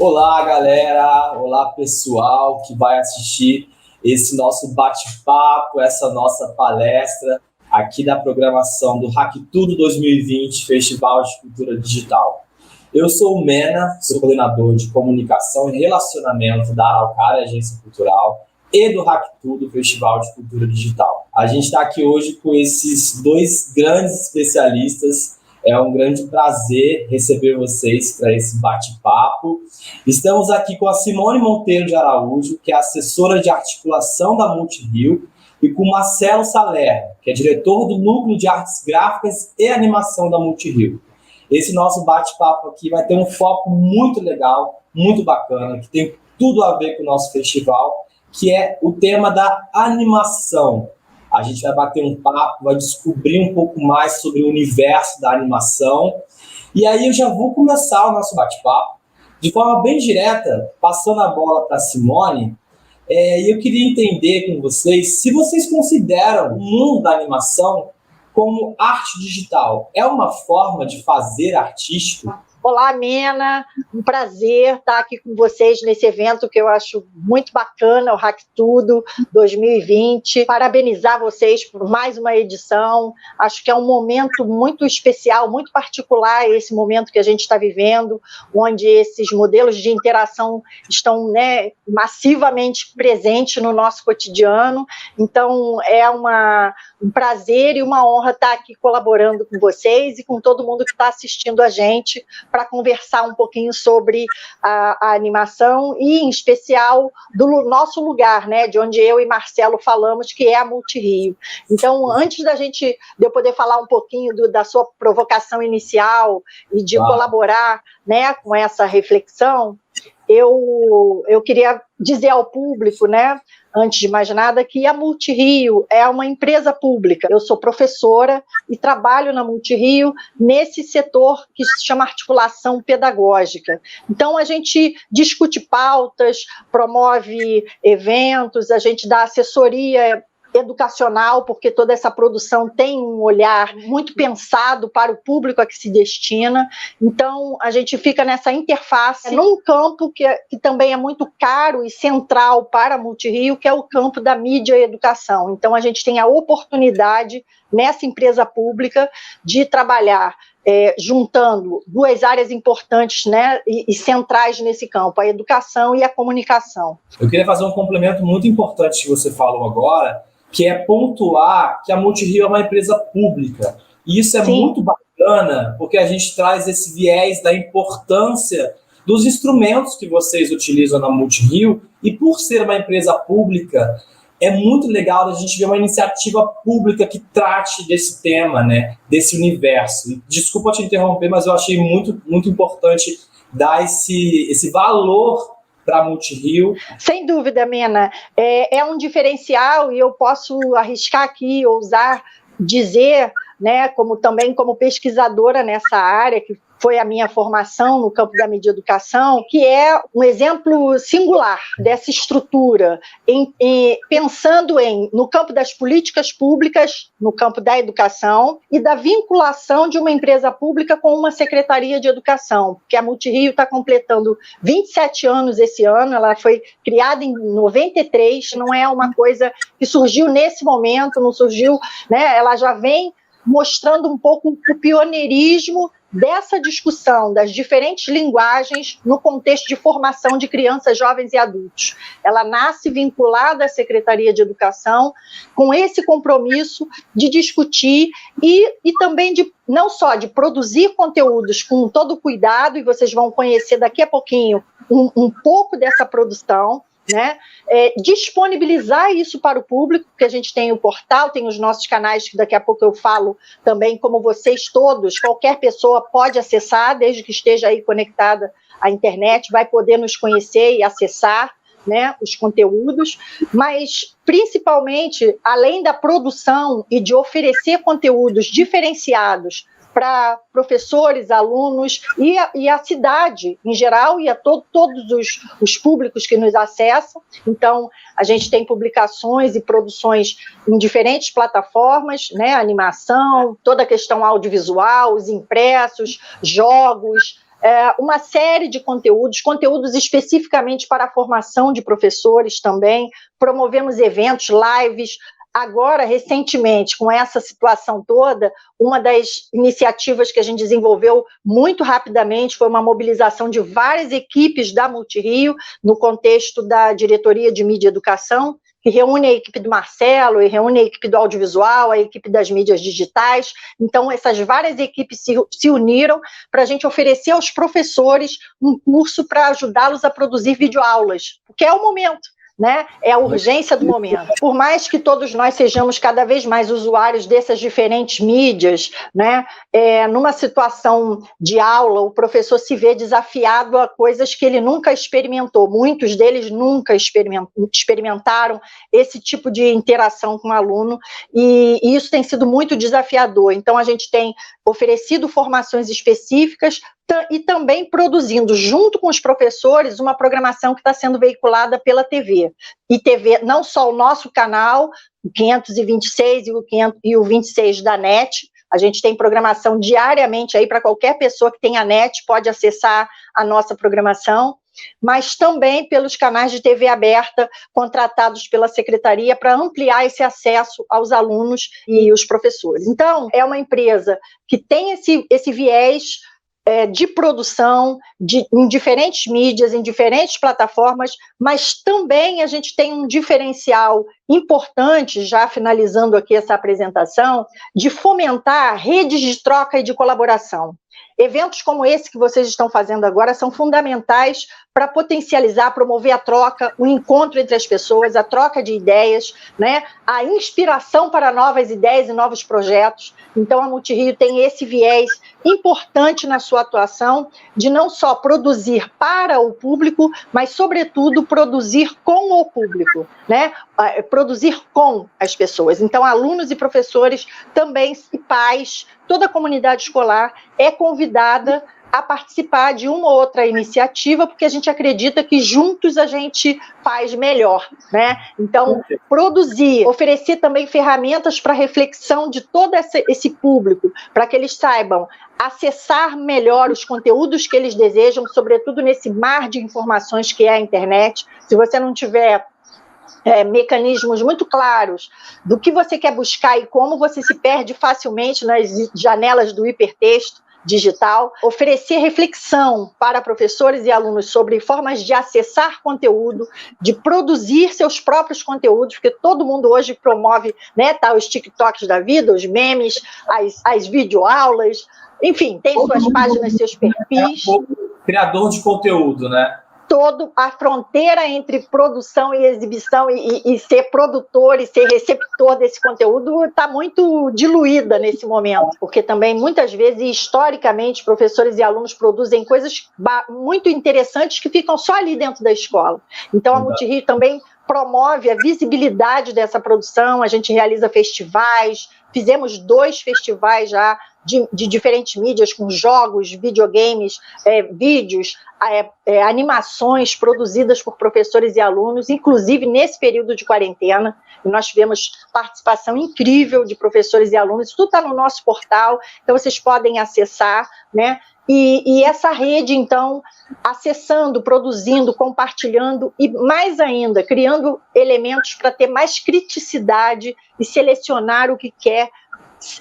Olá, galera! Olá, pessoal que vai assistir esse nosso bate-papo, essa nossa palestra aqui da programação do Hack Tudo 2020, Festival de Cultura Digital. Eu sou o Mena, sou coordenador de comunicação e relacionamento da Araucária Agência Cultural e do Hack Tudo, Festival de Cultura Digital. A gente está aqui hoje com esses dois grandes especialistas. É um grande prazer receber vocês para esse bate-papo. Estamos aqui com a Simone Monteiro de Araújo, que é assessora de articulação da Multirio, e com o Marcelo Salerno, que é diretor do Núcleo de Artes Gráficas e Animação da Multirio. Esse nosso bate-papo aqui vai ter um foco muito legal, muito bacana, que tem tudo a ver com o nosso festival, que é o tema da animação. A gente vai bater um papo, vai descobrir um pouco mais sobre o universo da animação. E aí eu já vou começar o nosso bate-papo de forma bem direta, passando a bola para a Simone. E eu queria entender com vocês se vocês consideram o mundo da animação como arte digital. É uma forma de fazer artístico? Olá, Mena, um prazer estar aqui com vocês nesse evento que eu acho muito bacana, o Hack Tudo 2020. Parabenizar vocês por mais uma edição. Acho que é um momento muito especial, muito particular esse momento que a gente está vivendo, onde esses modelos de interação estão, massivamente presentes no nosso cotidiano. Então, é um prazer e uma honra estar aqui colaborando com vocês e com todo mundo que está assistindo a gente, para conversar um pouquinho sobre a animação e, em especial, do nosso lugar, de onde eu e Marcelo falamos, que é a Multirio. Então, antes de eu poder falar um pouquinho da sua provocação inicial e de colaborar, com essa reflexão, eu queria dizer ao público, antes de mais nada, que a Multirio é uma empresa pública. Eu sou professora e trabalho na Multirio nesse setor que se chama articulação pedagógica. Então, a gente discute pautas, promove eventos, a gente dá assessoria educacional, porque toda essa produção tem um olhar muito pensado para o público a que se destina. Então, a gente fica nessa interface, num campo que também é muito caro e central para a Multirio, que é o campo da mídia e educação. Então, a gente tem a oportunidade, nessa empresa pública, de trabalhar juntando duas áreas importantes e centrais nesse campo, a educação e a comunicação. Eu queria fazer um complemento muito importante que você falou agora, que é pontuar que a Multirio é uma empresa pública. E isso é muito bacana, porque a gente traz esse viés da importância dos instrumentos que vocês utilizam na Multirio, e por ser uma empresa pública, é muito legal a gente ver uma iniciativa pública que trate desse tema, desse universo. Desculpa te interromper, mas eu achei muito, muito importante dar esse valor para a Multirio. Sem dúvida, Mena. É um diferencial, e eu posso arriscar aqui, ousar dizer, como pesquisadora nessa área, que foi a minha formação no campo da mídia e educação, que é um exemplo singular dessa estrutura, pensando no campo das políticas públicas, no campo da educação e da vinculação de uma empresa pública com uma secretaria de educação, porque a Multirio está completando 27 anos esse ano, ela foi criada em 93, não é uma coisa que surgiu nesse momento, não surgiu, ela já vem mostrando um pouco o pioneirismo dessa discussão das diferentes linguagens no contexto de formação de crianças, jovens e adultos. Ela nasce vinculada à Secretaria de Educação com esse compromisso de discutir e também não só de produzir conteúdos com todo cuidado, e vocês vão conhecer daqui a pouquinho um pouco dessa produção, disponibilizar isso para o público, porque a gente tem o portal, tem os nossos canais, que daqui a pouco eu falo também, como vocês todos, qualquer pessoa pode acessar, desde que esteja aí conectada à internet, vai poder nos conhecer e acessar os conteúdos, mas principalmente, além da produção e de oferecer conteúdos diferenciados para professores, alunos e a cidade em geral, e a todos os públicos que nos acessam. Então, a gente tem publicações e produções em diferentes plataformas, animação, toda a questão audiovisual, os impressos, jogos, uma série de conteúdos especificamente para a formação de professores também, promovemos eventos, lives. Agora, recentemente, com essa situação toda, uma das iniciativas que a gente desenvolveu muito rapidamente foi uma mobilização de várias equipes da Multirio, no contexto da Diretoria de Mídia e Educação, que reúne a equipe do Marcelo, e reúne a equipe do audiovisual, a equipe das mídias digitais. Então, essas várias equipes se uniram para a gente oferecer aos professores um curso para ajudá-los a produzir videoaulas, porque é o momento. Né? É a urgência do momento. Por mais que todos nós sejamos cada vez mais usuários dessas diferentes mídias, né? Numa situação de aula, o professor se vê desafiado a coisas que ele nunca experimentou. Muitos deles nunca experimentaram esse tipo de interação com o aluno, e isso tem sido muito desafiador. Então, a gente tem oferecido formações específicas e também produzindo, junto com os professores, uma programação que está sendo veiculada pela TV. E TV, não só o nosso canal, o 526 e o 26 da NET, a gente tem programação diariamente aí para qualquer pessoa que tenha NET, pode acessar a nossa programação, mas também pelos canais de TV aberta contratados pela Secretaria para ampliar esse acesso aos alunos e os professores. Então, é uma empresa que tem esse viés de produção em diferentes mídias, em diferentes plataformas, mas também a gente tem um diferencial importante, já finalizando aqui essa apresentação, de fomentar redes de troca e de colaboração. Eventos como esse que vocês estão fazendo agora são fundamentais para potencializar, promover a troca, o encontro entre as pessoas, a troca de ideias, né? A inspiração para novas ideias e novos projetos. Então, a Multirio tem esse viés importante na sua atuação de não só produzir para o público, mas, sobretudo, produzir com o público, né? Produzir com as pessoas. Então, alunos e professores também, e pais, toda a comunidade escolar é convidada a participar de uma ou outra iniciativa, porque a gente acredita que juntos a gente faz melhor, né? Então, produzir, oferecer também ferramentas para reflexão de todo esse público, para que eles saibam acessar melhor os conteúdos que eles desejam, sobretudo nesse mar de informações que é a internet. Se você não tiver mecanismos muito claros do que você quer buscar e como, você se perde facilmente nas janelas do hipertexto digital. Oferecer reflexão para professores e alunos sobre formas de acessar conteúdo, de produzir seus próprios conteúdos, porque todo mundo hoje promove, né, os TikToks da vida, os memes, as videoaulas, enfim, tem suas páginas, seus perfis. Criador de conteúdo, né? A fronteira entre produção e exibição e ser produtor e ser receptor desse conteúdo está muito diluída nesse momento, porque também muitas vezes, historicamente, professores e alunos produzem coisas muito interessantes que ficam só ali dentro da escola. Então, a Multirio também promove a visibilidade dessa produção, a gente realiza festivais, fizemos 2 festivais já de diferentes mídias, com jogos, videogames, vídeos, animações produzidas por professores e alunos, inclusive nesse período de quarentena. E nós tivemos participação incrível de professores e alunos. Tudo está no nosso portal, então vocês podem acessar, né? E essa rede, então, acessando, produzindo, compartilhando e, mais ainda, criando elementos para ter mais criticidade e selecionar o que quer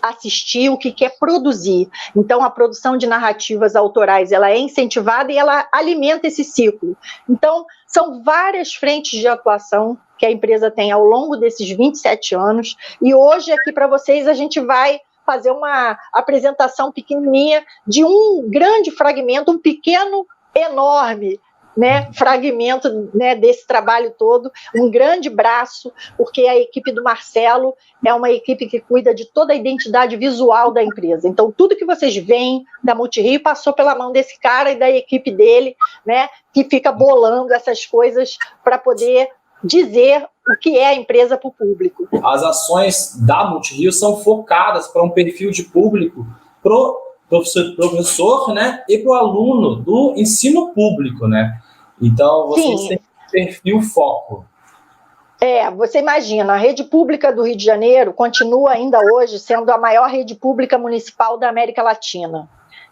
assistir, o que quer produzir. Então, a produção de narrativas autorais, ela é incentivada e ela alimenta esse ciclo. Então, são várias frentes de atuação que a empresa tem ao longo desses 27 anos, e hoje aqui para vocês a gente vai fazer uma apresentação pequenininha de um grande fragmento, um pequeno, enorme, né, fragmento, né, desse trabalho todo, um grande braço, porque a equipe do Marcelo é uma equipe que cuida de toda a identidade visual da empresa. Então, tudo que vocês veem da Multirio passou pela mão desse cara e da equipe dele, né, que fica bolando essas coisas para poder dizer o que é a empresa para o público. As ações da Multirio são focadas para um perfil de público pro professor, né, e para o aluno do ensino público, né? Então, vocês Sim. têm perfil foco. Você imagina, a rede pública do Rio de Janeiro continua ainda hoje sendo a maior rede pública municipal da América Latina.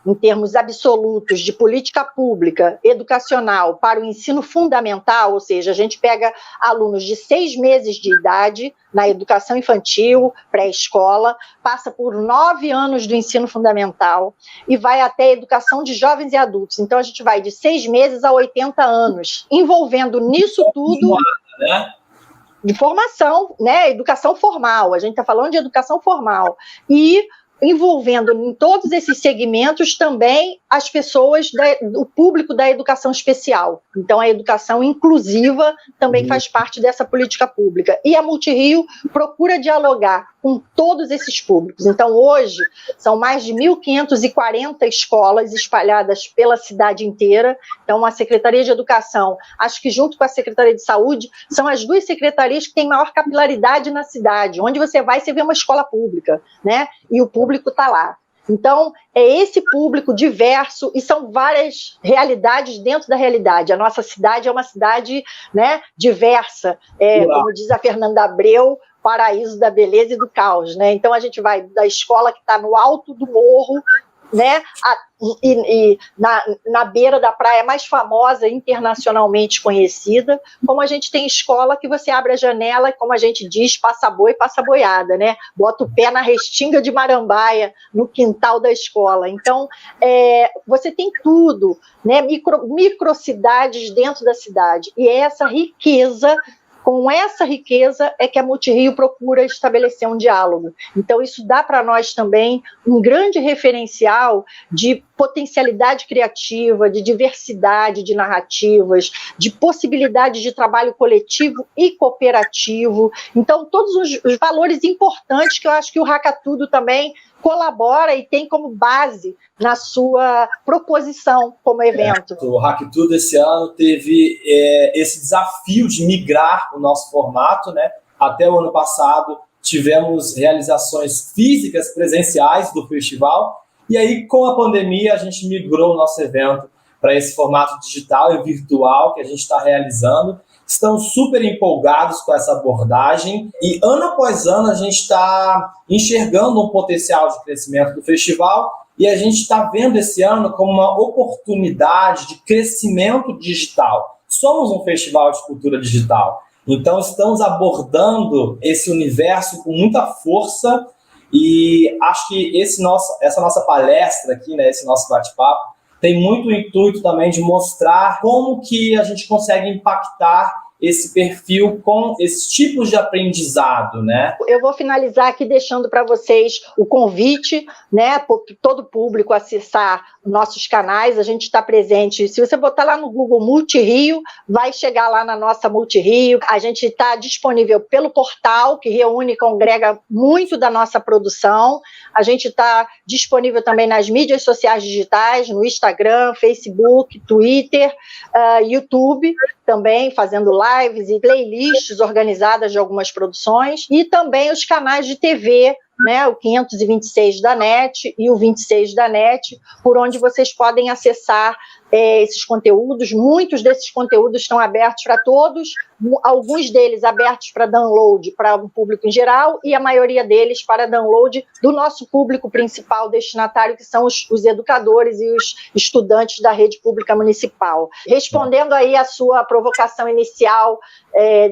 em termos absolutos de política pública educacional para o ensino fundamental, ou seja, a gente pega alunos de 6 meses de idade na educação infantil, pré-escola, passa por 9 anos do ensino fundamental e vai até a educação de jovens e adultos. Então, a gente vai de 6 meses a 80 anos, envolvendo nisso tudo... de formação, né? Educação formal, a gente está falando de educação formal, e envolvendo em todos esses segmentos também as pessoas, o público da educação especial. Então, a educação inclusiva também faz parte dessa política pública. E a Multirio procura dialogar com todos esses públicos. Então, hoje, são mais de 1.540 escolas espalhadas pela cidade inteira. Então, a Secretaria de Educação, acho que junto com a Secretaria de Saúde, são as 2 secretarias que têm maior capilaridade na cidade. Onde você vai, você vê uma escola pública, né? E o público está lá. Então, é esse público diverso e são várias realidades dentro da realidade. A nossa cidade é uma cidade, né, diversa, como diz a Fernanda Abreu, paraíso da beleza e do caos, né? Então, a gente vai da escola que está no alto do morro, né, na beira da praia mais famosa, internacionalmente conhecida, como a gente tem escola que você abre a janela e, como a gente diz, passa boi, passa boiada, né? Bota o pé na restinga de Marambaia, no quintal da escola. Então, você tem tudo, né? Microcidades dentro da cidade. E é essa riqueza, com essa riqueza é que a Multirio procura estabelecer um diálogo. Então, isso dá para nós também um grande referencial de potencialidade criativa, de diversidade de narrativas, de possibilidade de trabalho coletivo e cooperativo. Então, todos os valores importantes que eu acho que o Hackatudo também colabora e tem como base na sua proposição como evento. O Hackatudo esse ano teve esse desafio de migrar o nosso formato, né? Até o ano passado tivemos realizações físicas, presenciais do festival, e aí com a pandemia a gente migrou o nosso evento para esse formato digital e virtual que a gente está realizando. Estamos super empolgados com essa abordagem e ano após ano a gente está enxergando um potencial de crescimento do festival e a gente está vendo esse ano como uma oportunidade de crescimento digital. Somos um festival de cultura digital, então estamos abordando esse universo com muita força e acho que essa nossa palestra aqui, né, esse nosso bate-papo, tem muito o intuito também de mostrar como que a gente consegue impactar esse perfil com esses tipos de aprendizado, né? Eu vou finalizar aqui deixando para vocês o convite, né, para todo o público acessar nossos canais. A gente está presente, se você botar lá no Google Multirio, vai chegar lá na nossa Multirio. A gente está disponível pelo portal, que reúne e congrega muito da nossa produção. A gente está disponível também nas mídias sociais digitais, no Instagram, Facebook, Twitter, YouTube, também fazendo lives e playlists organizadas de algumas produções, e também os canais de TV, né, o 526 da NET e o 26 da NET, por onde vocês podem acessar esses conteúdos. Muitos desses conteúdos estão abertos para todos, alguns deles abertos para download para o público em geral e a maioria deles para download do nosso público principal destinatário, que são os educadores e os estudantes da rede pública municipal. Respondendo aí a sua provocação inicial,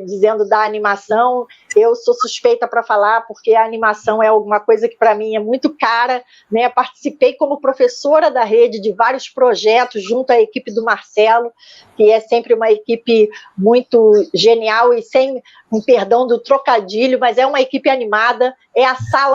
dizendo da animação, eu sou suspeita para falar, porque a animação é alguma coisa que para mim é muito cara, né? Participei como professora da rede de vários projetos junto à equipe do Marcelo, que é sempre uma equipe muito genial e sem um perdão do trocadilho, mas é uma equipe animada, é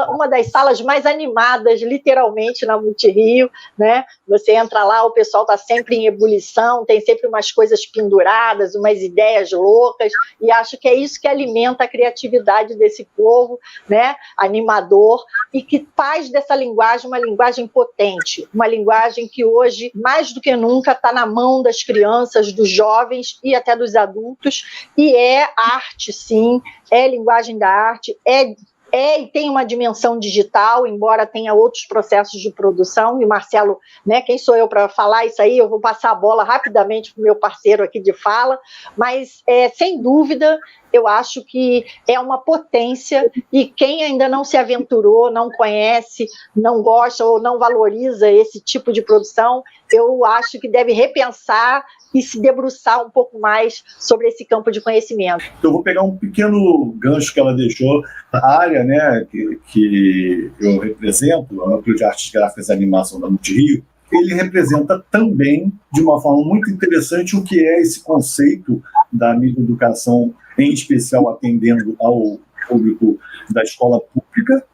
uma das salas mais animadas, literalmente, na Multirio, né? Você entra lá, o pessoal está sempre em ebulição, tem sempre umas coisas penduradas, umas ideias loucas, e acho que é isso que alimenta a criatividade desse povo, né? Animador, e que faz dessa linguagem uma linguagem potente, uma linguagem que hoje, mais do que nunca, está na mão das crianças, dos jovens e até dos adultos, e é arte, sim, é linguagem da arte, é e tem uma dimensão digital, embora tenha outros processos de produção, e o Marcelo, né, quem sou eu para falar isso aí? Eu vou passar a bola rapidamente para o meu parceiro aqui de fala, mas, sem dúvida, eu acho que é uma potência, e quem ainda não se aventurou, não conhece, não gosta ou não valoriza esse tipo de produção, eu acho que deve repensar e se debruçar um pouco mais sobre esse campo de conhecimento. Eu vou pegar um pequeno gancho que ela deixou. A área, né, que eu represento, o Núcleo de Artes Gráficas e Animação da Multirio, ele representa também, de uma forma muito interessante, o que é esse conceito da microeducação, em especial atendendo ao público da escola pública.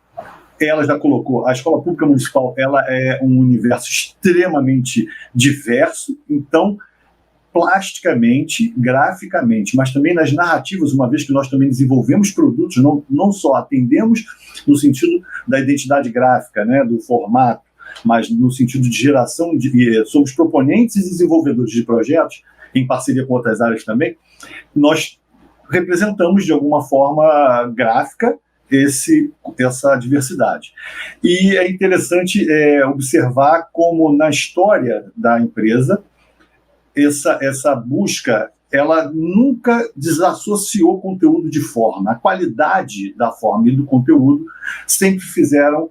Ela já colocou, a escola pública municipal, ela é um universo extremamente diverso, então, plasticamente, graficamente, mas também nas narrativas, uma vez que nós também desenvolvemos produtos, não só atendemos no sentido da identidade gráfica, né, do formato, mas no sentido de geração, somos proponentes e desenvolvedores de projetos, em parceria com outras áreas também, nós representamos de alguma forma gráfica essa diversidade. E é interessante observar como na história da empresa, essa busca, ela nunca desassociou conteúdo de forma. A qualidade da forma e do conteúdo sempre fizeram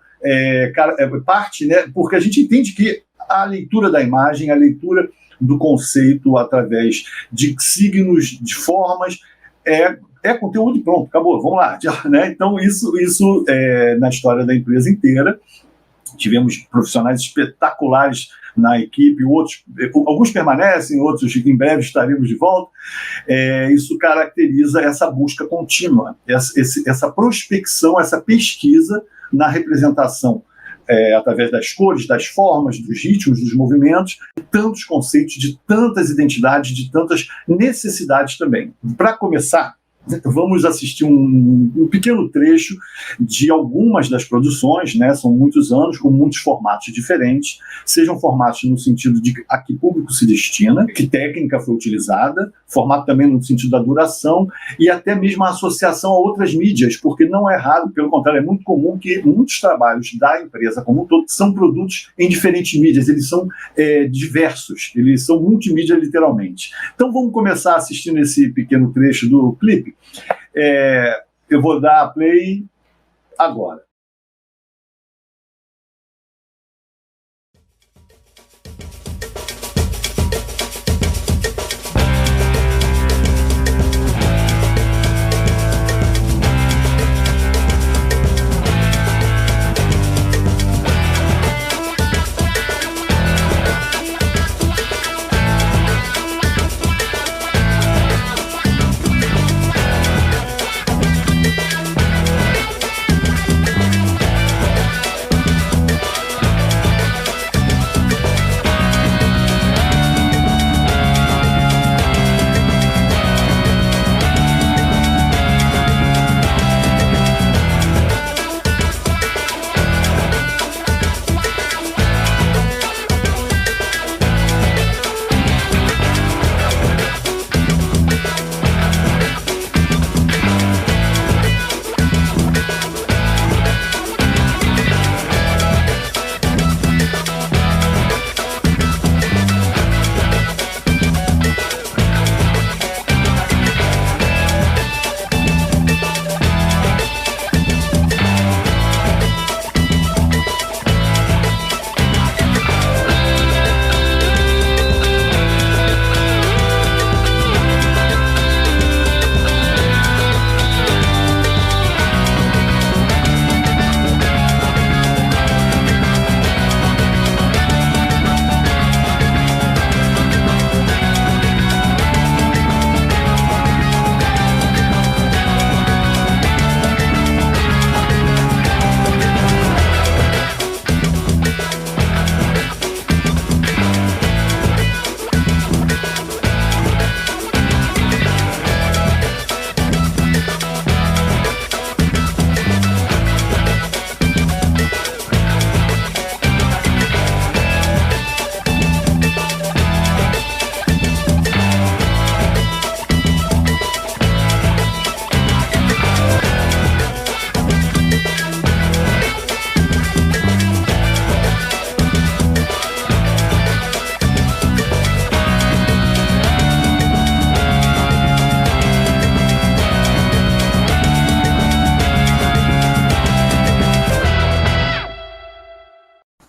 parte, né? Porque a gente entende que a leitura da imagem, a leitura do conceito através de signos, de formas, é conteúdo e pronto, acabou, vamos lá. Né? Então, isso na história da empresa inteira. Tivemos profissionais espetaculares na equipe, alguns permanecem, outros em breve estaremos de volta. Isso caracteriza essa busca contínua, essa prospecção, essa pesquisa na representação, através das cores, das formas, dos ritmos, dos movimentos, de tantos conceitos, de tantas identidades, de tantas necessidades também. Para começar, vamos assistir um pequeno trecho de algumas das produções, né? São muitos anos, com muitos formatos diferentes, sejam formatos no sentido de a que público se destina, que técnica foi utilizada, formato também no sentido da duração e até mesmo a associação a outras mídias, porque não é raro, pelo contrário, é muito comum que muitos trabalhos da empresa como um todo são produtos em diferentes mídias, eles são diversos, eles são multimídia literalmente. Então vamos começar assistindo esse pequeno trecho do clipe. Eu vou dar play agora.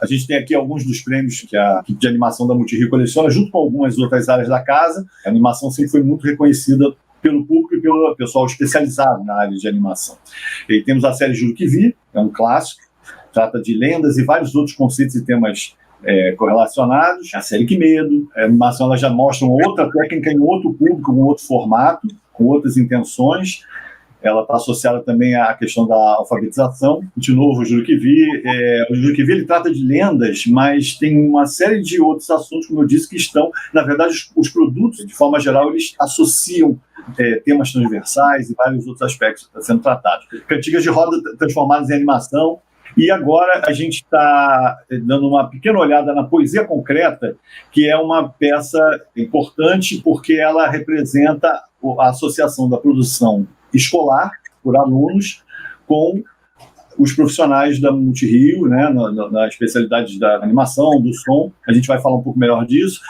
A gente tem aqui alguns dos prêmios que a equipe de animação da Multirio coleciona, junto com algumas outras áreas da casa. A animação sempre foi muito reconhecida pelo público e pelo pessoal especializado na área de animação. E temos a série Juro que Vi, é um clássico, trata de lendas e vários outros conceitos e temas correlacionados. A série Que Medo, a animação ela já mostra uma outra técnica em outro público, um outro formato, com outras intenções. Ela está associada também à questão da alfabetização. De novo, o Juro que Vi. O Juro que Vi ele trata de lendas, mas tem uma série de outros assuntos, como eu disse, que estão... Na verdade, os produtos, de forma geral, eles associam temas transversais e vários outros aspectos sendo tratados. Cantigas de roda transformadas em animação. E agora a gente está dando uma pequena olhada na Poesia Concreta, que é uma peça importante porque ela representa a associação da produção escolar, por alunos, com os profissionais da Multirio, né, na especialidade da animação, do som. A gente vai falar um pouco melhor disso.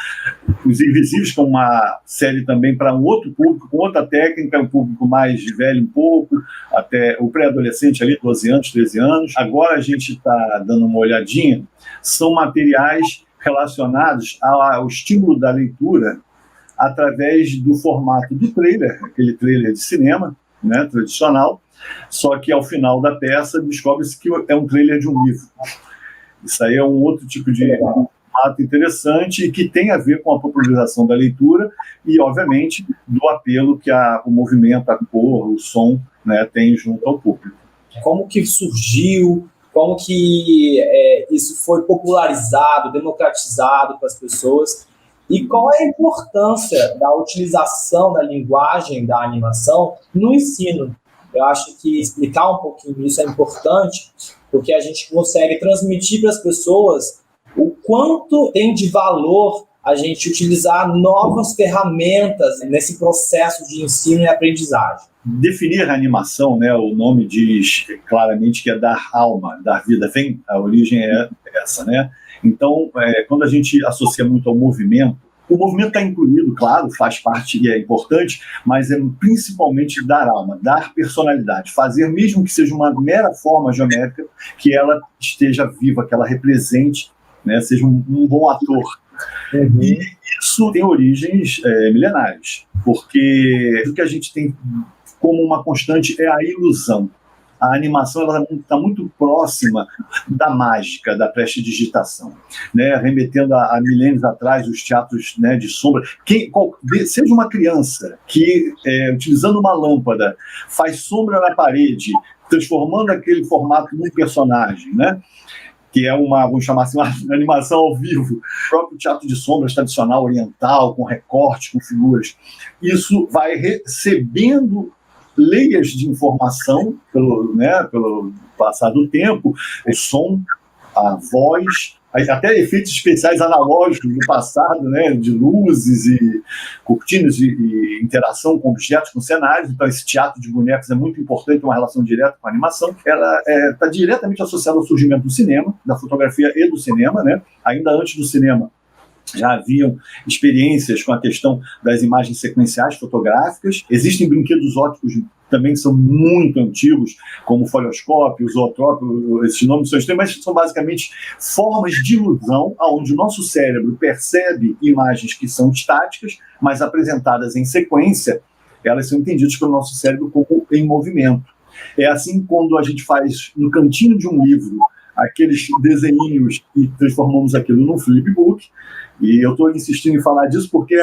Os Invisíveis, que é uma série também para um outro público, com outra técnica, um público mais velho um pouco, até o pré-adolescente ali, 12 anos, 13 anos. Agora a gente está dando uma olhadinha, são materiais relacionados ao estímulo da leitura através do formato do trailer, aquele trailer de cinema, né, tradicional, só que ao final da peça descobre-se que é um trailer de um livro. Isso aí é um outro tipo de formato interessante e que tem a ver com a popularização da leitura e, obviamente, do apelo que o movimento, a cor, o som, né, tem junto ao público. Como que surgiu, como que isso foi popularizado, democratizado para as pessoas e qual é a importância da utilização da linguagem da animação no ensino? Eu acho que explicar um pouquinho isso é importante, porque a gente consegue transmitir para as pessoas o quanto tem de valor a gente utilizar novas ferramentas nesse processo de ensino e aprendizagem. Definir a animação, né, o nome diz claramente que é dar alma, dar vida. A origem é essa, né? Então, quando a gente associa muito ao movimento, o movimento está incluído, claro, faz parte e é importante, mas é principalmente dar alma, dar personalidade, fazer mesmo que seja uma mera forma geométrica, que ela esteja viva, que ela represente, né, seja um bom ator. Uhum. E isso tem origens milenares, porque o que a gente tem como uma constante é a ilusão. A animação está muito próxima da mágica, da prestidigitação, né? Remetendo a milênios atrás, os teatros, né, de sombra. Seja uma criança que, utilizando uma lâmpada, faz sombra na parede, transformando aquele formato num personagem, né? Que é vamos chamar assim, uma animação ao vivo, o próprio teatro de sombras tradicional oriental, com recorte, com figuras. Isso vai recebendo leias de informação pelo passar do tempo, o som, a voz, até efeitos especiais analógicos do passado, né, de luzes e cortinas e interação com objetos, com cenários. Então esse teatro de bonecos é muito importante, uma relação direta com a animação. Ela está diretamente associada ao surgimento do cinema, da fotografia e do cinema, né? Ainda antes do cinema já haviam experiências com a questão das imagens sequenciais fotográficas. Existem brinquedos ópticos também que são muito antigos, como o folhoscópio, o zootrópio, esses nomes são estranhos, mas são basicamente formas de ilusão onde o nosso cérebro percebe imagens que são estáticas, mas apresentadas em sequência, elas são entendidas pelo nosso cérebro como em movimento. É assim quando a gente faz no cantinho de um livro aqueles desenhinhos e transformamos aquilo num flipbook. E eu estou insistindo em falar disso porque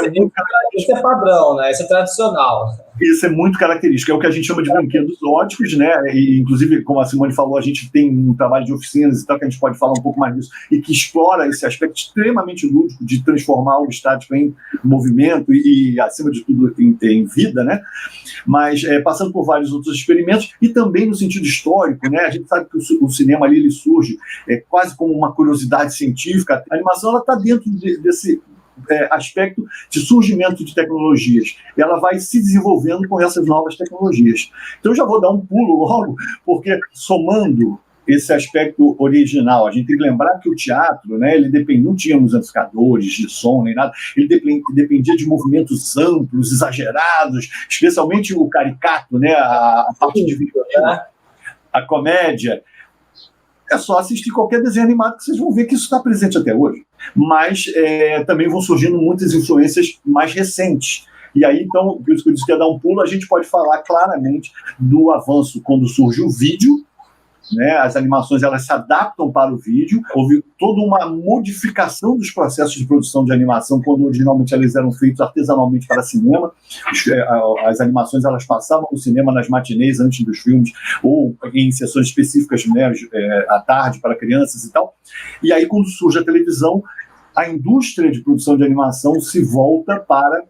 isso é padrão, né? Isso é tradicional. Isso é muito característico, é o que a gente chama de brinquedos óticos, né? E, inclusive, como a Simone falou, a gente tem um trabalho de oficinas e tal, que a gente pode falar um pouco mais disso, e que explora esse aspecto extremamente lúdico de transformar o estático em movimento e acima de tudo, em vida, né? Mas passando por vários outros experimentos, e também no sentido histórico, né? A gente sabe que o cinema ali ele surge quase como uma curiosidade científica. A animação está dentro desse aspecto de surgimento de tecnologias. Ela vai se desenvolvendo com essas novas tecnologias. Então, eu já vou dar um pulo logo, porque somando esse aspecto original, a gente tem que lembrar que o teatro, né, ele não tínhamos amplificadores de som nem nada, ele dependia de movimentos amplos, exagerados, especialmente o caricato, né, a parte de violino, a comédia. É só assistir qualquer desenho animado que vocês vão ver que isso está presente até hoje. Mas também vão surgindo muitas influências mais recentes. E aí, então, por isso que eu disse que ia dar um pulo, a gente pode falar claramente do avanço quando surge o vídeo, né? As animações elas se adaptam para o vídeo. Houve toda uma modificação dos processos de produção de animação quando originalmente eles eram feitos artesanalmente para cinema. As animações elas passavam no cinema nas matinês antes dos filmes ou em sessões específicas, né, à tarde para crianças e tal. E aí quando surge a televisão, a indústria de produção de animação se volta para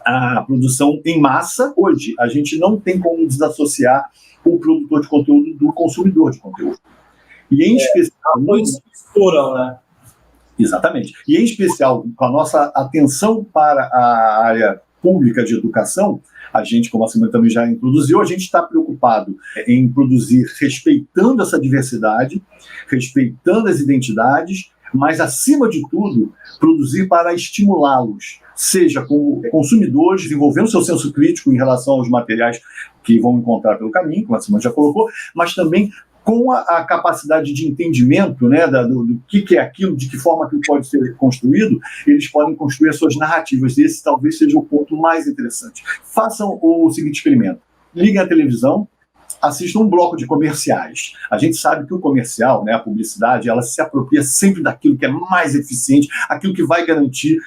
a produção em massa. Hoje a gente não tem como desassociar o produtor de conteúdo do consumidor de conteúdo. E em especial... misturam, né? Exatamente. E em especial, com a nossa atenção para a área pública de educação, a gente, como a Simone também já introduziu, a gente está preocupado em produzir respeitando essa diversidade, respeitando as identidades, mas, acima de tudo, produzir para estimulá-los, seja como consumidores, desenvolvendo seu senso crítico em relação aos materiais que vão encontrar pelo caminho, como a Simone já colocou, mas também com a capacidade de entendimento, né, do que é aquilo, de que forma aquilo pode ser construído, eles podem construir as suas narrativas. Esse talvez seja o ponto mais interessante. Façam o seguinte experimento. Liguem a televisão, assistam um bloco de comerciais. A gente sabe que o comercial, né, a publicidade, ela se apropria sempre daquilo que é mais eficiente, aquilo que vai garantir,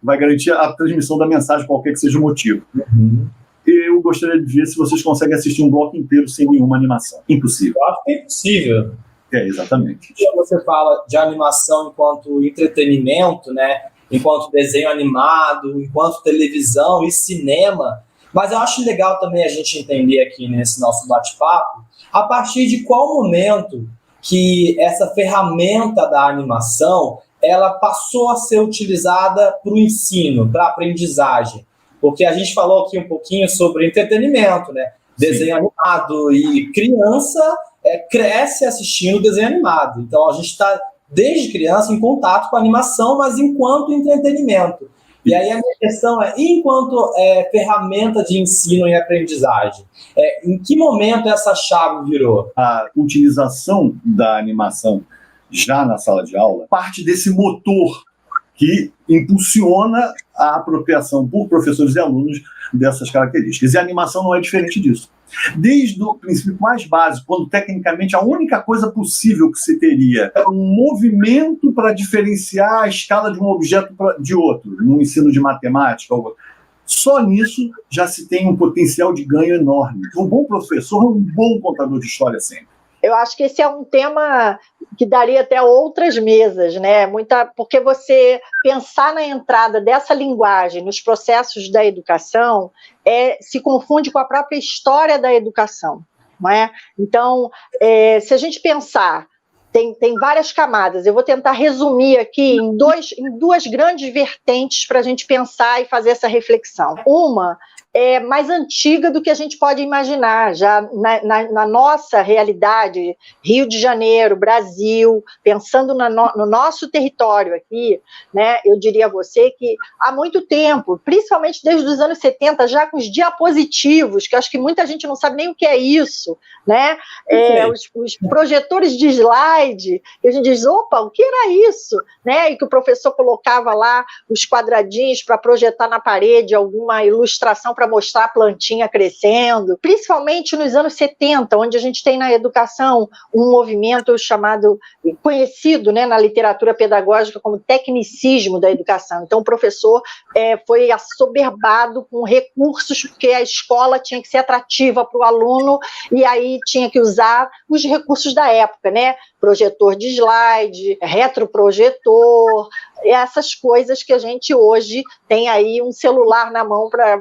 vai garantir a transmissão da mensagem, qualquer que seja o motivo. Uhum. Eu gostaria de ver se vocês conseguem assistir um bloco inteiro sem nenhuma animação. Impossível. Eu acho que é impossível. Exatamente. Quando você fala de animação enquanto entretenimento, né, enquanto desenho animado, enquanto televisão e cinema, mas eu acho legal também a gente entender aqui nesse nosso bate-papo a partir de qual momento que essa ferramenta da animação ela passou a ser utilizada para o ensino, para a aprendizagem. Porque a gente falou aqui um pouquinho sobre entretenimento, né? Desenho animado, e criança cresce assistindo desenho animado. Então a gente está desde criança em contato com a animação, mas enquanto entretenimento. E aí a minha questão é, enquanto ferramenta de ensino e aprendizagem, em que momento essa chave virou? A utilização da animação já na sala de aula parte desse motor que impulsiona a apropriação por professores e alunos dessas características. E a animação não é diferente disso. Desde o princípio mais básico, quando tecnicamente a única coisa possível que se teria era um movimento para diferenciar a escala de um objeto de outro, no ensino de matemática, só nisso já se tem um potencial de ganho enorme. Um bom professor é um bom contador de história sempre. Eu acho que esse é um tema que daria até outras mesas, né? Porque você pensar na entrada dessa linguagem nos processos da educação se confunde com a própria história da educação, não é? Então, se a gente pensar, tem várias camadas. Eu vou tentar resumir aqui em duas grandes vertentes para a gente pensar e fazer essa reflexão. Uma é mais antiga do que a gente pode imaginar, já na nossa realidade, Rio de Janeiro, Brasil, pensando no nosso território aqui, né, eu diria a você que há muito tempo, principalmente desde os anos 70, já com os diapositivos, que acho que muita gente não sabe nem o que é isso, né, os projetores de slide, que a gente diz, opa, o que era isso? Né, e que o professor colocava lá os quadradinhos para projetar na parede alguma ilustração para mostrar a plantinha crescendo, principalmente nos anos 70, onde a gente tem na educação um movimento conhecido, né, na literatura pedagógica como tecnicismo da educação. Então o professor foi assoberbado com recursos, porque a escola tinha que ser atrativa para o aluno, e aí tinha que usar os recursos da época, né? Projetor de slide, retroprojetor, essas coisas que a gente hoje tem aí um celular na mão para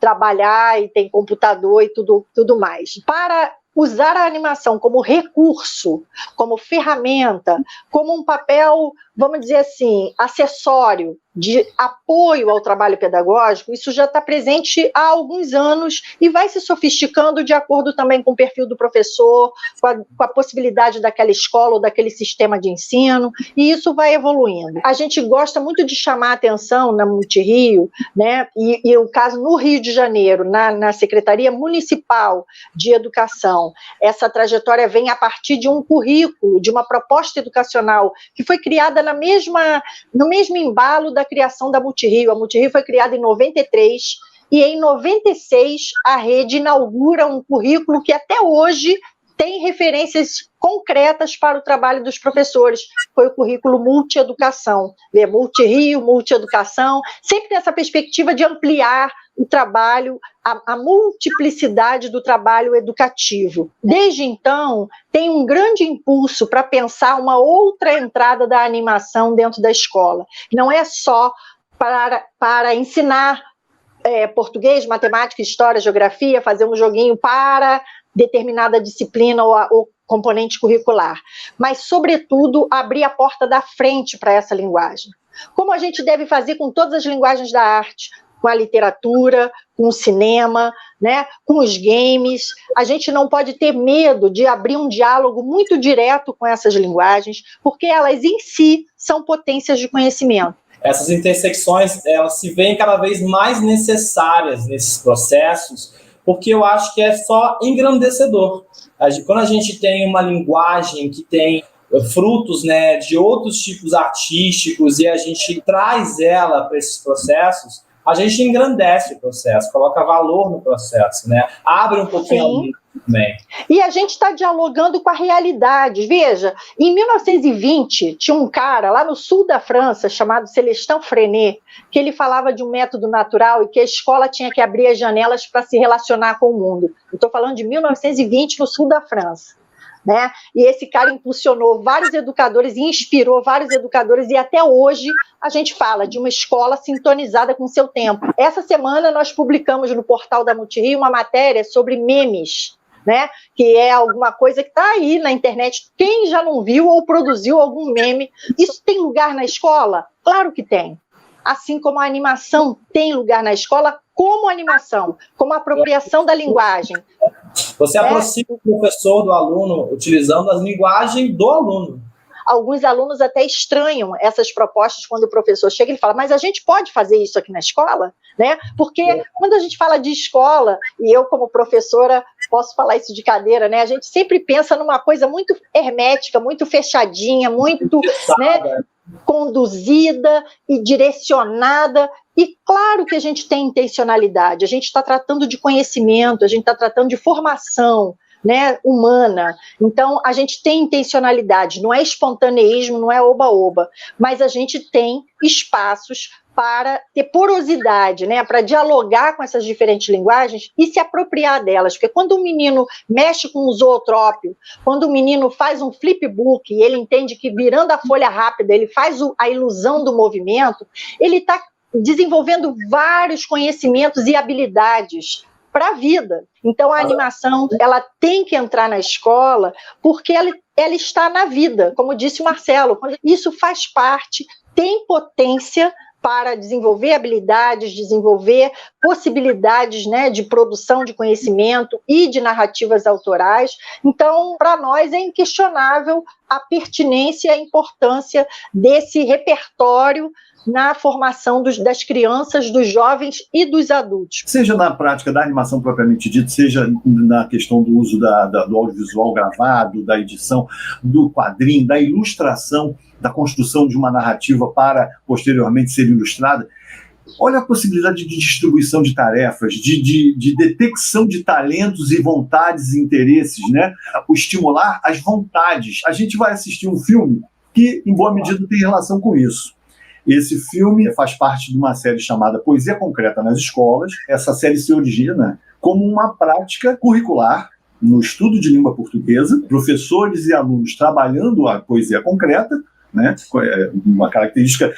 trabalhar e tem computador e tudo mais. Para usar a animação como recurso, como ferramenta, como um papel, vamos dizer assim, acessório de apoio ao trabalho pedagógico, isso já está presente há alguns anos e vai se sofisticando de acordo também com o perfil do professor, com a possibilidade daquela escola ou daquele sistema de ensino, e isso vai evoluindo. A gente gosta muito de chamar a atenção na Multirio, né, e o caso no Rio de Janeiro, na Secretaria Municipal de Educação, essa trajetória vem a partir de um currículo, de uma proposta educacional que foi criada no mesmo embalo da criação da Multirio. A Multirio foi criada em 93 e em 96 a rede inaugura um currículo que até hoje tem referências concretas para o trabalho dos professores. Foi o currículo Multieducação. Multirio, Multieducação, sempre nessa perspectiva de ampliar o trabalho, a multiplicidade do trabalho educativo. Desde então, tem um grande impulso para pensar uma outra entrada da animação dentro da escola. Não é só para ensinar português, matemática, história, geografia, fazer um joguinho para determinada disciplina ou componente curricular, mas, sobretudo, abrir a porta da frente para essa linguagem. Como a gente deve fazer com todas as linguagens da arte, com a literatura, com o cinema, né, com os games. A gente não pode ter medo de abrir um diálogo muito direto com essas linguagens, porque elas em si são potências de conhecimento. Essas intersecções, elas se veem cada vez mais necessárias nesses processos, porque eu acho que é só engrandecedor. Quando a gente tem uma linguagem que tem frutos, né, de outros tipos artísticos e a gente traz ela para esses processos, a gente engrandece o processo, coloca valor no processo, né? Abre um pouquinho a mente também. E a gente está dialogando com a realidade. Veja, em 1920, tinha um cara lá no sul da França, chamado Célestin Freinet, que ele falava de um método natural e que a escola tinha que abrir as janelas para se relacionar com o mundo. Eu estou falando de 1920, no sul da França. Né? E esse cara impulsionou vários educadores e inspirou vários educadores, e até hoje a gente fala de uma escola sintonizada com o seu tempo. Essa semana nós publicamos no portal da Multirio uma matéria sobre memes, né? Que é alguma coisa que está aí na internet. Quem já não viu ou produziu algum meme? Isso tem lugar na escola? Claro que tem. Assim como a animação tem lugar na escola, como animação, como apropriação da linguagem. Você aproxima o professor do aluno utilizando a linguagem do aluno. Alguns alunos até estranham essas propostas quando o professor chega e fala, mas a gente pode fazer isso aqui na escola? Né? Porque quando a gente fala de escola, e eu como professora posso falar isso de cadeira, né? A gente sempre pensa numa coisa muito hermética, muito fechadinha, muito, né, conduzida e direcionada. E claro que a gente tem intencionalidade, a gente está tratando de conhecimento, a gente está tratando de formação, né, humana. Então, a gente tem intencionalidade, não é espontaneísmo, não é oba-oba, mas a gente tem espaços para ter porosidade, né, para dialogar com essas diferentes linguagens e se apropriar delas, porque quando o menino mexe com o zootrópio, quando o menino faz um flipbook e ele entende que virando a folha rápida ele faz a ilusão do movimento, ele está desenvolvendo vários conhecimentos e habilidades para a vida. Então, a animação, ela tem que entrar na escola porque ela está na vida, como disse o Marcelo. Isso faz parte, tem potência para desenvolver habilidades, desenvolver possibilidades, né, de produção de conhecimento e de narrativas autorais. Então, para nós é inquestionável a pertinência e a importância desse repertório na formação das crianças, dos jovens e dos adultos. Seja na prática da animação propriamente dita, seja na questão do uso do audiovisual gravado, da edição, do quadrinho, da ilustração, da construção de uma narrativa para posteriormente ser ilustrada, olha a possibilidade de distribuição de tarefas, de detecção de talentos e vontades e interesses, né? O estimular as vontades. A gente vai assistir um filme que, em boa medida, tem relação com isso. Esse filme faz parte de uma série chamada Poesia Concreta nas Escolas. Essa série se origina como uma prática curricular no estudo de língua portuguesa, professores e alunos trabalhando a poesia concreta, né, uma característica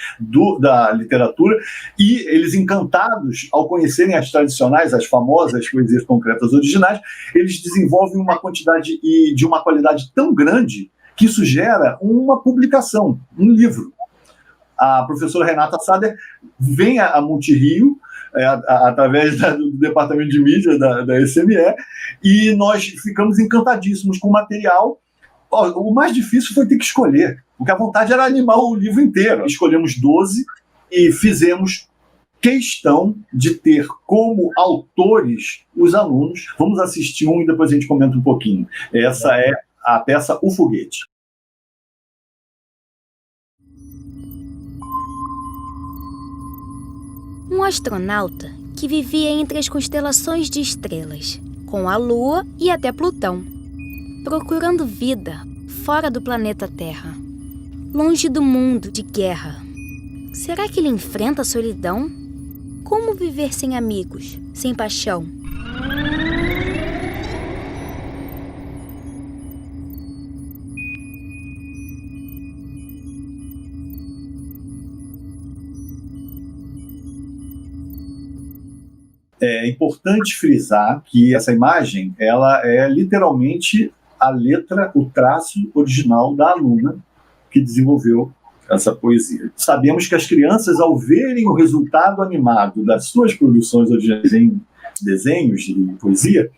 da literatura, e eles encantados ao conhecerem as tradicionais, as famosas poesias concretas originais, eles desenvolvem uma quantidade e de uma qualidade tão grande que isso gera uma publicação, um livro. a professora Renata Sader vem a Multirio, através do departamento de mídia da SME, e nós ficamos encantadíssimos com o material. O mais difícil foi ter que escolher, porque a vontade era animar o livro inteiro. Escolhemos 12 e fizemos questão de ter como autores os alunos. Vamos assistir um e depois a gente comenta um pouquinho. Essa é a peça O Foguete. Um astronauta que vivia entre as constelações de estrelas, com a Lua e até Plutão, procurando vida fora do planeta Terra, longe do mundo de guerra. Será que ele enfrenta a solidão? Como viver sem amigos, sem paixão? É importante frisar que essa imagem, ela é literalmente a letra, o traço original da aluna que desenvolveu essa poesia. Sabemos que as crianças, ao verem o resultado animado das suas produções originais em desenhos e poesia,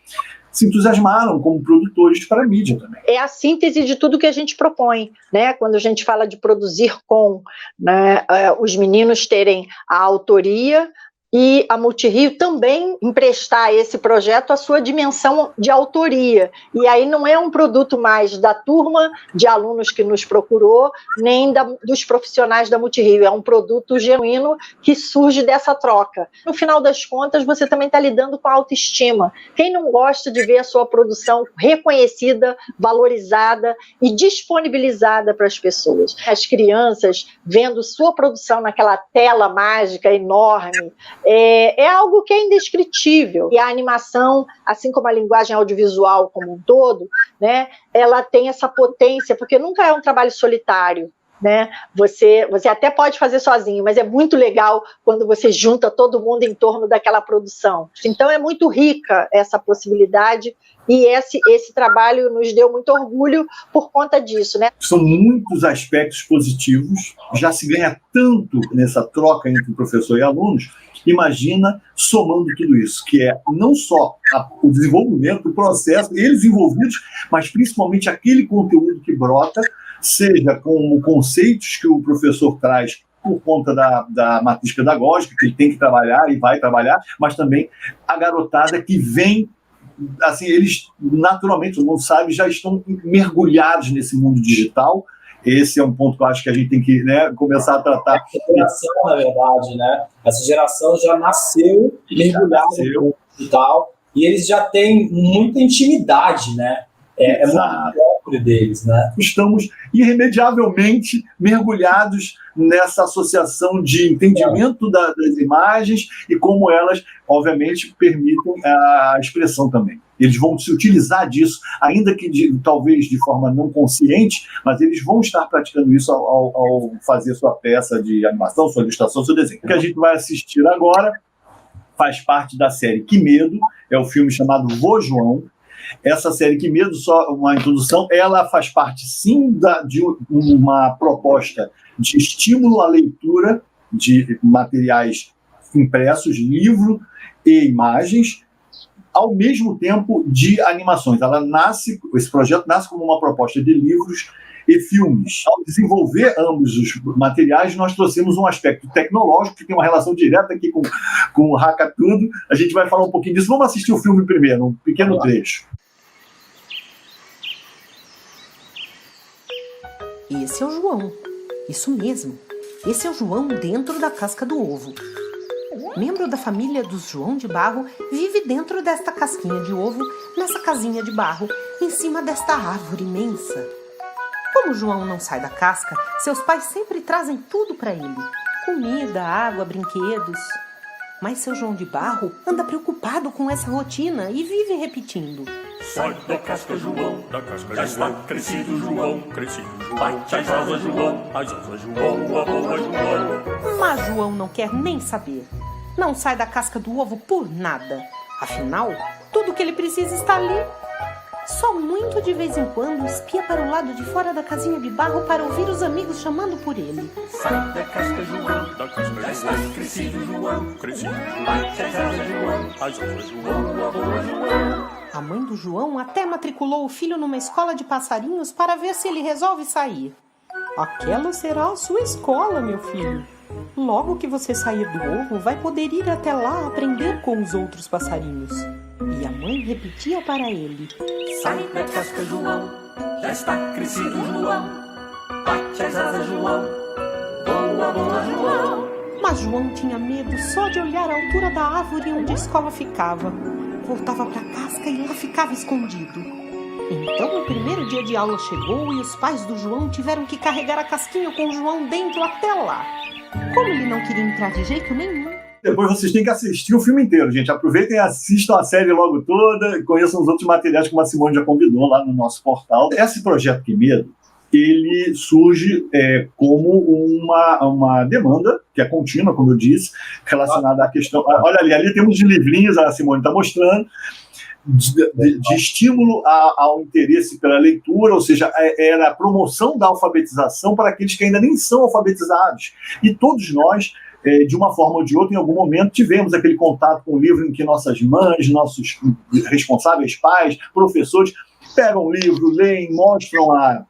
se entusiasmaram como produtores para a mídia também. É a síntese de tudo que a gente propõe, né? Quando a gente fala de produzir com, né, os meninos terem a autoria e a Multirio também emprestar a esse projeto a sua dimensão de autoria. E aí não é um produto mais da turma de alunos que nos procurou, nem dos profissionais da Multirio, é um produto genuíno que surge dessa troca. No final das contas, você também está lidando com a autoestima. Quem não gosta de ver a sua produção reconhecida, valorizada e disponibilizada para as pessoas? As crianças vendo sua produção naquela tela mágica enorme, é algo que é indescritível. E a animação, assim como a linguagem audiovisual como um todo, né, ela tem essa potência, porque nunca é um trabalho solitário, né? Você até pode fazer sozinho, mas é muito legal quando você junta todo mundo em torno daquela produção. Então é muito rica essa possibilidade, e esse trabalho nos deu muito orgulho por conta disso, né? São muitos aspectos positivos, já se ganha tanto nessa troca entre professor e alunos. Imagina somando tudo isso, que é não só o desenvolvimento, o processo, eles envolvidos, mas principalmente aquele conteúdo que brota, seja como conceitos que o professor traz por conta da matriz pedagógica, que ele tem que trabalhar e vai trabalhar, mas também a garotada que vem, assim, eles naturalmente, todo mundo sabe, já estão mergulhados nesse mundo digital. Esse é um ponto que eu acho que a gente tem que, né, começar a tratar. Essa geração, na verdade, né? Essa geração já nasceu mergulhada no mundo digital e eles já têm muita intimidade, né? É muito próprio deles, né? Estamos irremediavelmente mergulhados nessa associação de entendimento das imagens e como elas, obviamente, permitem a expressão também. Eles vão se utilizar disso, ainda que talvez de forma não consciente, mas eles vão estar praticando isso ao fazer sua peça de animação, sua ilustração, seu desenho. O que a gente vai assistir agora faz parte da série Que Medo, é o filme chamado Vô João. Essa série Que Medo, só uma introdução, ela faz parte sim de uma proposta de estímulo à leitura de materiais impressos, livro e imagens, ao mesmo tempo de animações. Esse projeto nasce como uma proposta de livros e filmes. Ao desenvolver ambos os materiais, nós trouxemos um aspecto tecnológico que tem uma relação direta aqui com o Hackatudo. A gente vai falar um pouquinho disso. Vamos assistir o filme primeiro, um pequeno trecho. Esse é o João. Isso mesmo. Esse é o João dentro da casca do ovo. Membro da família dos João de Barro, vive dentro desta casquinha de ovo, nessa casinha de barro, em cima desta árvore imensa. Como João não sai da casca, seus pais sempre trazem tudo para ele. Comida, água, brinquedos. Mas seu João de Barro anda preocupado com essa rotina e vive repetindo: sai da casca, João, da casca, já está crescido, João, crescido, João. Bate as asas, João, a boa, João. Mas João não quer nem saber. Não sai da casca do ovo por nada. Afinal, tudo que ele precisa está ali. Só muito de vez em quando espia para o lado de fora da casinha de barro para ouvir os amigos chamando por ele. Sai da casca, João, da casca, já está crescido, João, crescido, bate as asas, João, as asas, João, a boa, João. A mãe do João até matriculou o filho numa escola de passarinhos para ver se ele resolve sair. Aquela será a sua escola, meu filho. Logo que você sair do ovo, vai poder ir até lá aprender com os outros passarinhos. E a mãe repetia para ele. Sai da casca, João, já está crescido, João, bate as asas, João, boa, boa, João. Mas João tinha medo só de olhar a altura da árvore onde a escola ficava. Voltava para a casca e lá ficava escondido. Então o primeiro dia de aula chegou e os pais do João tiveram que carregar a casquinha com o João dentro até lá. Como ele não queria entrar de jeito nenhum. Depois vocês têm que assistir o filme inteiro, gente. Aproveitem e assistam a série logo toda, conheçam os outros materiais que a Simone já convidou lá no nosso portal. Esse projeto Que Medo, ele surge como uma demanda, que é contínua, como eu disse, relacionada à questão... Olha ali temos de livrinhos, a Simone está mostrando, de estímulo ao interesse pela leitura, ou seja, era a promoção da alfabetização para aqueles que ainda nem são alfabetizados. E todos nós, de uma forma ou de outra, em algum momento, tivemos aquele contato com o livro em que nossas mães, nossos responsáveis pais, professores, pegam o livro, leem, mostram a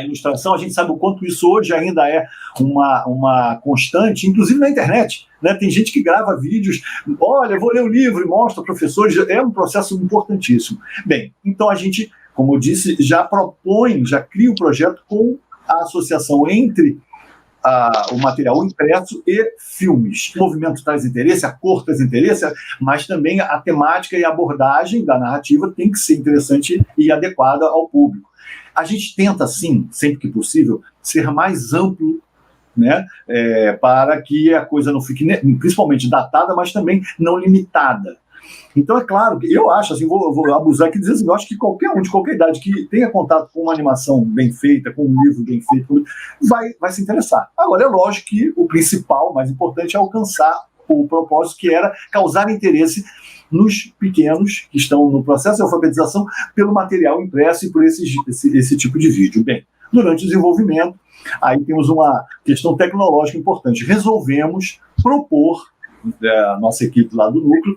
ilustração. A gente sabe o quanto isso hoje ainda é uma constante, inclusive na internet, né? Tem gente que grava vídeos, olha, eu vou ler o livro e mostra professores, é um processo importantíssimo. Bem, então a gente, como eu disse, já cria o projeto com a associação entre o material impresso e filmes. O movimento traz interesse, a cor traz interesse, mas também a temática e a abordagem da narrativa tem que ser interessante e adequada ao público. A gente tenta, sim, sempre que possível, ser mais amplo, né, para que a coisa não fique principalmente datada, mas também não limitada. Então, é claro que eu acho, assim, vou abusar aqui e dizer assim, eu acho que qualquer um de qualquer idade que tenha contato com uma animação bem feita, com um livro bem feito, vai se interessar. Agora, é lógico que o principal, mais importante, é alcançar o propósito, que era causar interesse nos pequenos que estão no processo de alfabetização pelo material impresso e por esse tipo de vídeo. Bem, durante o desenvolvimento, aí temos uma questão tecnológica importante. Resolvemos propor, a nossa equipe lá do núcleo,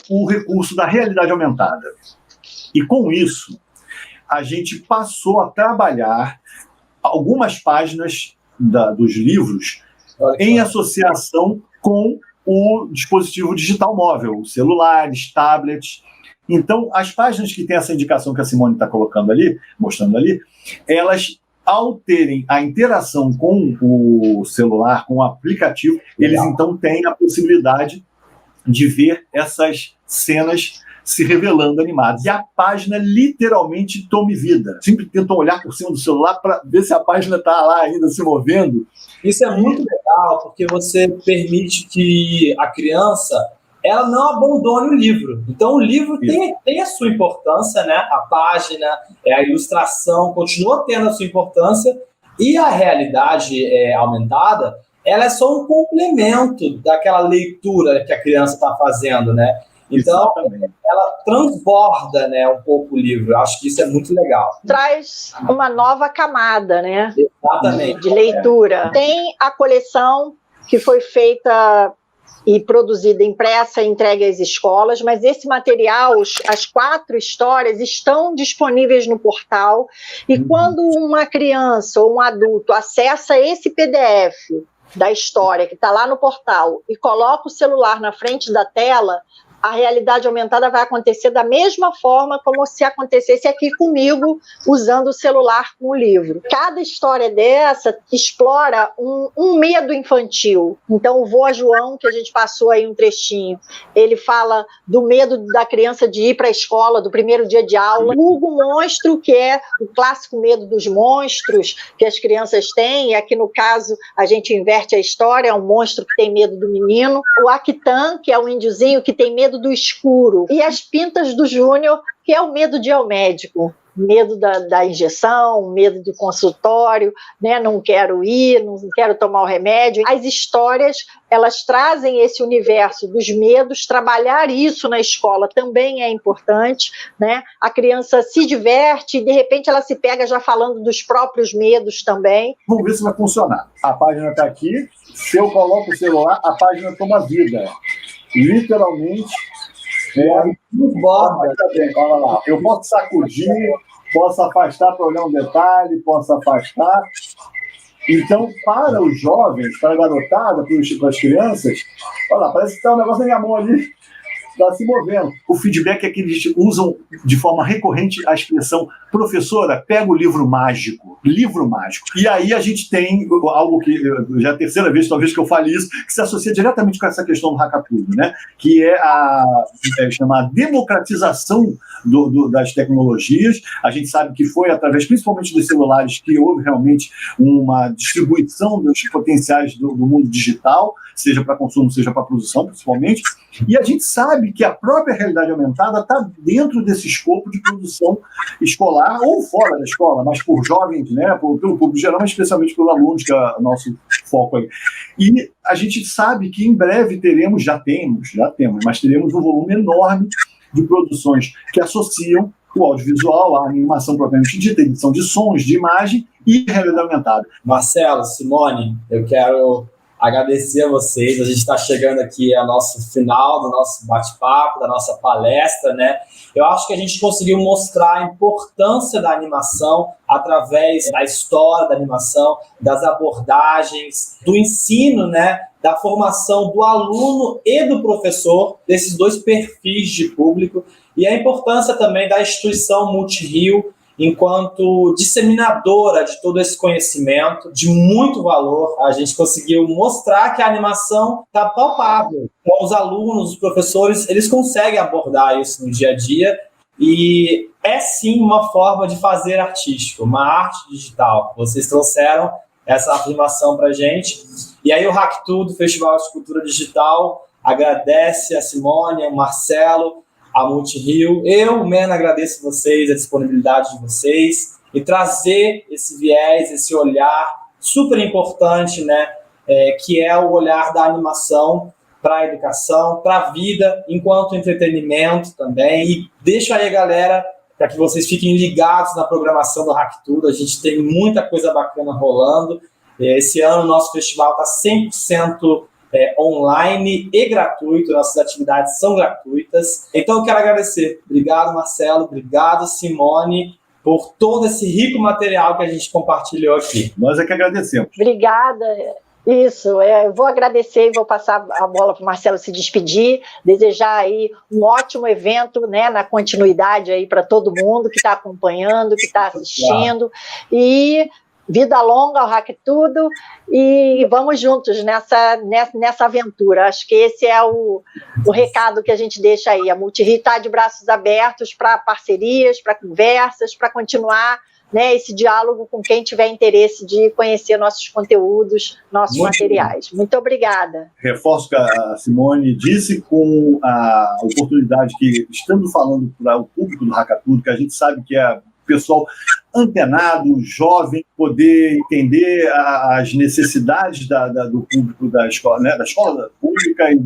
o recurso da realidade aumentada. E com isso, a gente passou a trabalhar algumas páginas dos livros em associação com o dispositivo digital móvel, celulares, tablets. Então, as páginas que tem essa indicação que a Simone está colocando ali, mostrando ali, elas, ao terem a interação com o celular, com o aplicativo, eles então têm a possibilidade de ver essas cenas se revelando animadas. E a página literalmente tome vida. Sempre tentam olhar por cima do celular para ver se a página está lá ainda se movendo. Isso é muito legal, porque você permite que a criança ela não abandone o livro. Então, o livro tem a sua importância, né? A página, a ilustração continua tendo a sua importância, e a realidade aumentada, ela é só um complemento daquela leitura que a criança está fazendo, né? Então, ela transborda, né, um pouco o livro. Eu acho que isso é muito legal. Traz uma nova camada, né? Exatamente. De leitura. Tem a coleção que foi feita e produzida, impressa e entregue às escolas, mas esse material, as 4 histórias, estão disponíveis no portal, e quando uma criança ou um adulto acessa esse PDF da história que está lá no portal e coloca o celular na frente da tela, a realidade aumentada vai acontecer da mesma forma como se acontecesse aqui comigo, usando o celular com o livro. Cada história dessa explora um medo infantil. Então, o Voa João, que a gente passou aí um trechinho, ele fala do medo da criança de ir para a escola, do primeiro dia de aula. O Hugo Monstro, que é o clássico medo dos monstros que as crianças têm, e aqui no caso a gente inverte a história, é um monstro que tem medo do menino. O Actan, que é um índiozinho que tem medo do escuro, e as Pintas do Júnior, que é o medo de ir ao médico. medo da injeção, medo do consultório, né? Não quero ir, não quero tomar o remédio. As histórias, elas trazem esse universo dos medos, trabalhar isso na escola também é importante, né? A criança se diverte e, de repente, ela se pega já falando dos próprios medos também. Vamos ver se vai funcionar. A página está aqui, se eu coloco o celular, a página toma vida. Literalmente, olha lá, eu posso sacudir, posso afastar para olhar um detalhe, posso afastar. Então, para os jovens, para a garotada, para as crianças, olha lá, parece que está um negócio na minha mão ali, está se movendo. O feedback é que eles usam de forma recorrente a expressão: professora, pega o livro mágico. Livro mágico. E aí a gente tem algo que, já é a terceira vez, talvez, que eu fale isso, que se associa diretamente com essa questão do Hackatudo, né? Que é a chamada democratização das tecnologias. A gente sabe que foi através, principalmente dos celulares, que houve realmente uma distribuição dos potenciais do mundo digital, seja para consumo, seja para produção, principalmente. E a gente sabe que a própria realidade aumentada está dentro desse escopo de produção escolar ou fora da escola, mas por jovens, né, pelo público geral, mas especialmente pelos alunos, que é o nosso foco aí. E a gente sabe que em breve teremos, já temos, mas teremos um volume enorme de produções que associam o audiovisual, a animação propriamente dita, edição de sons, de imagem e realidade aumentada. Marcelo, Simone, eu quero agradecer a vocês. A gente está chegando aqui ao nosso final do nosso bate-papo, da nossa palestra, né? Eu acho que a gente conseguiu mostrar a importância da animação através da história da animação, das abordagens, do ensino, né? Da formação do aluno e do professor, desses dois perfis de público, e a importância também da instituição Multirio enquanto disseminadora de todo esse conhecimento, de muito valor. A gente conseguiu mostrar que a animação está palpável. Então, os alunos, os professores, eles conseguem abordar isso no dia a dia, e é sim uma forma de fazer artístico, uma arte digital. Vocês trouxeram essa afirmação para a gente. E aí o Hacktudo, Festival de Cultura Digital, agradece a Simone, a Marcelo, a Multirio. Eu, Mena, agradeço vocês, a disponibilidade de vocês, e trazer esse viés, esse olhar super importante, né, que é o olhar da animação para a educação, para a vida, enquanto entretenimento também. E deixo aí, galera, para que vocês fiquem ligados na programação do Hacktudo. A gente tem muita coisa bacana rolando. Esse ano o nosso festival está 100% online e gratuito, nossas atividades são gratuitas. Então eu quero agradecer. Obrigado, Marcelo, obrigado, Simone, por todo esse rico material que a gente compartilhou aqui. Nós é que agradecemos. Obrigada. Isso, eu vou agradecer e vou passar a bola para o Marcelo se despedir, desejar aí um ótimo evento, né, na continuidade aí para todo mundo que está acompanhando, que está assistindo, e vida longa ao Hacktudo, e vamos juntos nessa aventura. Acho que esse é o recado que a gente deixa aí. A Multirio está de braços abertos para parcerias, para conversas, para continuar, né, esse diálogo com quem tiver interesse de conhecer nossos conteúdos, nossos materiais. Muito obrigada. Reforço que a Simone disse, com a oportunidade que estamos falando para o público do Hacktudo, que a gente sabe que é pessoal antenado, jovem, poder entender as necessidades do público da escola, né, da escola pública e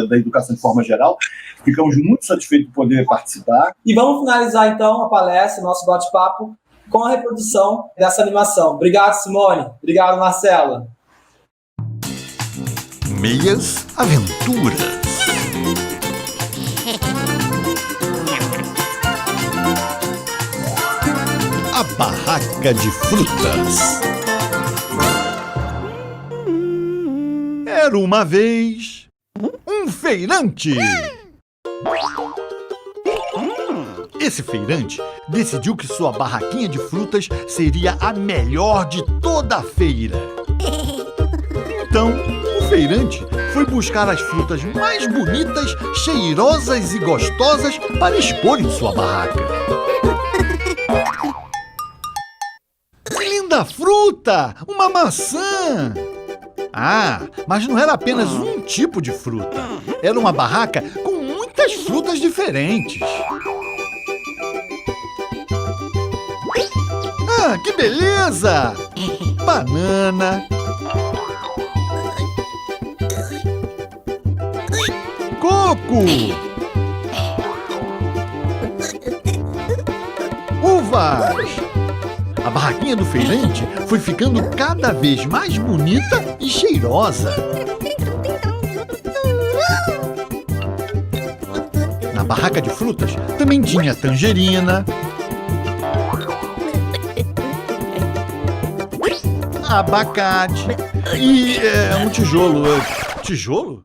da educação de forma geral. Ficamos muito satisfeitos de poder participar. E vamos finalizar, então, a palestra, nosso bate-papo, com a reprodução dessa animação. Obrigado, Simone. Obrigado, Marcelo. Meias Aventuras. A Barraca de Frutas. Era uma vez um feirante. Esse feirante decidiu que sua barraquinha de frutas seria a melhor de toda a feira. Então, o feirante foi buscar as frutas mais bonitas, cheirosas e gostosas para expor em sua barraca. Linda fruta! Uma maçã! Ah, mas não era apenas um tipo de fruta. Era uma barraca com muitas frutas diferentes. Ah, que beleza! Banana. Coco. Uvas. A barraquinha do feirante foi ficando cada vez mais bonita e cheirosa. Na barraca de frutas também tinha tangerina, abacate e um tijolo. Tijolo?